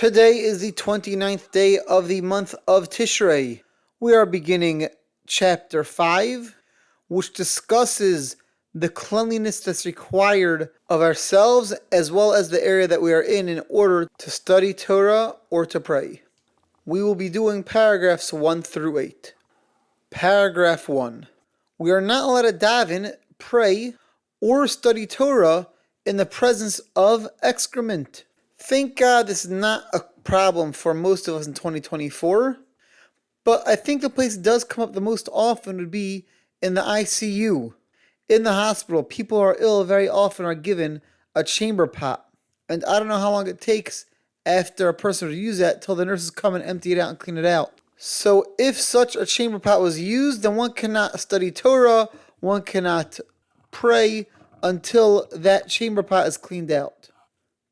Today is the 29th day of the month of Tishrei. We are beginning chapter 5, which discusses the cleanliness that's required of ourselves as well as the area that we are in order to study Torah or to pray. We will be doing paragraphs 1 through 8. Paragraph 1. We are not allowed to daven, pray, or study Torah in the presence of excrement. Thank God this is not a problem for most of us in 2024, but I think the place it does come up the most often would be in the ICU. In the hospital, people who are ill very often are given a chamber pot, and I don't know how long it takes after a person would use that till the nurses come and empty it out and clean it out. So if such a chamber pot was used, then one cannot study Torah, one cannot pray until that chamber pot is cleaned out.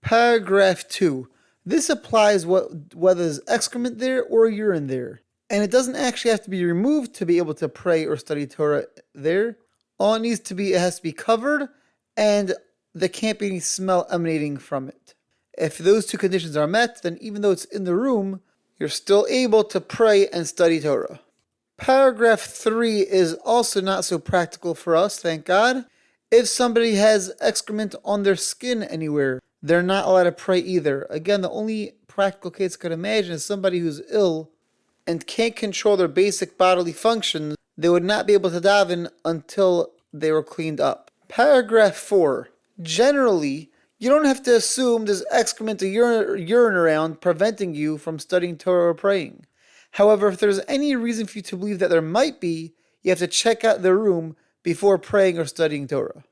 Paragraph 2. This applies whether there's excrement there or urine there. And it doesn't actually have to be removed to be able to pray or study Torah there. All it needs to be, it has to be covered, and there can't be any smell emanating from it. If those two conditions are met, then even though it's in the room, you're still able to pray and study Torah. Paragraph 3 is also not so practical for us, thank God. If somebody has excrement on their skin anywhere, they're not allowed to pray either. Again, the only practical case I could imagine is somebody who's ill and can't control their basic bodily functions. They would not be able to daven until they were cleaned up. Paragraph 4. Generally, you don't have to assume there's excrement or urine around preventing you from studying Torah or praying. However, if there's any reason for you to believe that there might be, you have to check out the room before praying or studying Torah.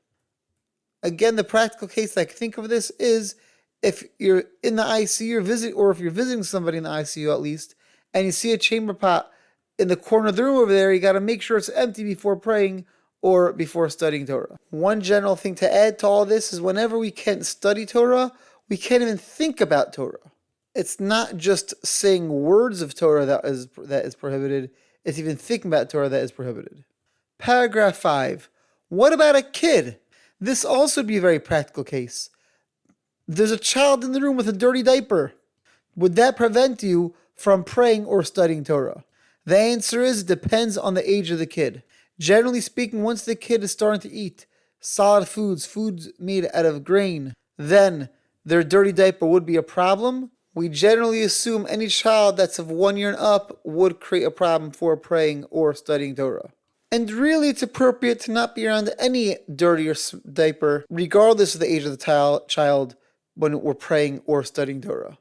Again, the practical case I can think of this is if you're in the ICU or if you're visiting somebody in the ICU at least, and you see a chamber pot in the corner of the room over there, you got to make sure it's empty before praying or before studying Torah. One general thing to add to all this is whenever we can't study Torah, we can't even think about Torah. It's not just saying words of Torah that is prohibited, it's even thinking about Torah that is prohibited. Paragraph 5. What about a kid? This also would be a very practical case. There's a child in the room with a dirty diaper. Would that prevent you from praying or studying Torah? The answer is it depends on the age of the kid. Generally speaking, once the kid is starting to eat solid foods made out of grain, then their dirty diaper would be a problem. We generally assume any child that's of 1 year and up would create a problem for praying or studying Torah. And really, it's appropriate to not be around any dirty or diaper, regardless of the age of the child, when we're praying or studying Torah.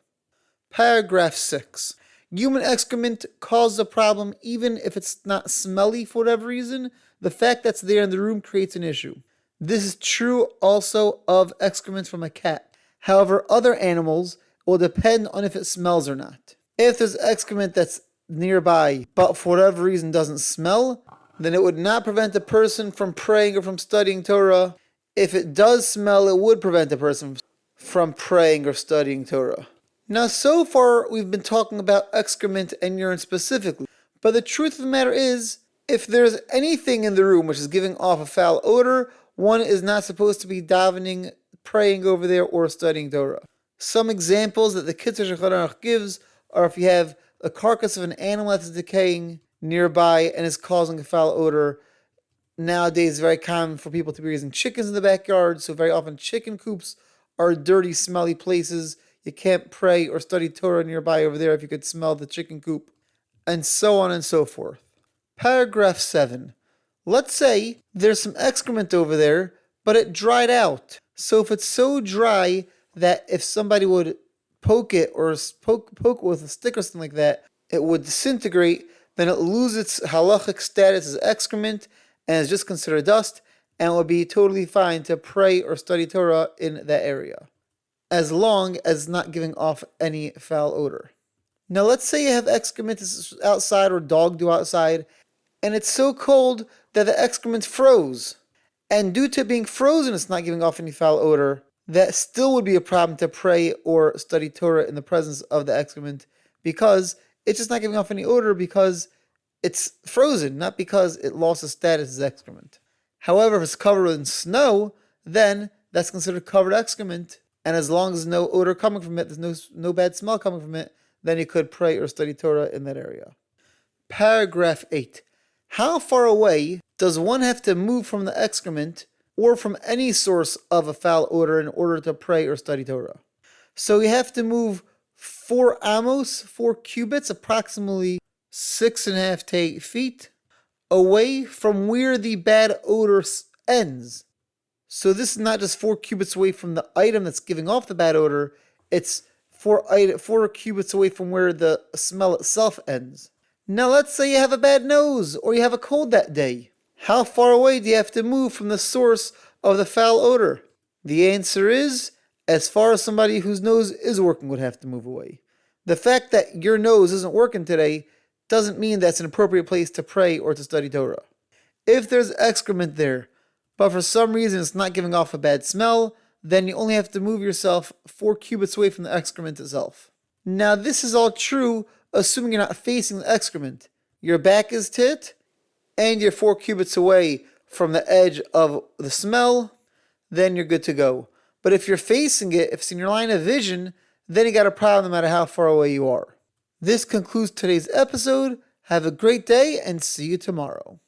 Paragraph 6. Human excrement causes a problem even if it's not smelly for whatever reason. The fact that's there in the room creates an issue. This is true also of excrement from a cat. However, other animals will depend on if it smells or not. If there's excrement that's nearby, but for whatever reason doesn't smell, then it would not prevent a person from praying or from studying Torah. If it does smell, it would prevent a person from praying or studying Torah. Now, so far, we've been talking about excrement and urine specifically, but the truth of the matter is, if there's anything in the room which is giving off a foul odor, one is not supposed to be davening, praying over there, or studying Torah. Some examples that the Tishrei Aruch gives are if you have a carcass of an animal that's decaying nearby and is causing a foul odor. Nowadays, it's very common for people to be raising chickens in the backyard, so very often chicken coops are dirty, smelly places. You can't pray or study Torah nearby over there if you could smell the chicken coop, and so on and so forth. Paragraph 7. Let's say there's some excrement over there, but it dried out. So if it's so dry that if somebody would poke it or poke it with a stick or something like that, it would disintegrate, then it loses its halachic status as excrement and is just considered dust, and it would be totally fine to pray or study Torah in that area, as long as it's not giving off any foul odor. Now let's say you have excrement outside or dog do outside, and it's so cold that the excrement froze. And due to it being frozen, it's not giving off any foul odor. That still would be a problem to pray or study Torah in the presence of the excrement, because it's just not giving off any odor because it's frozen, not because it lost its status as excrement. However, if it's covered in snow, then that's considered covered excrement, and as long as no odor coming from it, there's no bad smell coming from it, then you could pray or study Torah in that area. Paragraph 8. How far away does one have to move from the excrement or from any source of a foul odor in order to pray or study Torah? So you have to move 4 amos, 4 cubits, approximately 6.5 to 8 feet, away from where the bad odor ends. So this is not just 4 cubits away from the item that's giving off the bad odor, it's 4 cubits away from where the smell itself ends. Now let's say you have a bad nose or you have a cold that day. How far away do you have to move from the source of the foul odor? The answer is, as far as somebody whose nose is working would have to move away. The fact that your nose isn't working today doesn't mean that's an appropriate place to pray or to study Torah. If there's excrement there, but for some reason it's not giving off a bad smell, then you only have to move yourself 4 cubits away from the excrement itself. Now this is all true assuming you're not facing the excrement. Your back is to it, and you're 4 cubits away from the edge of the smell, then you're good to go. But if you're facing it, if it's in your line of vision, then you got a problem no matter how far away you are. This concludes today's episode. Have a great day and see you tomorrow.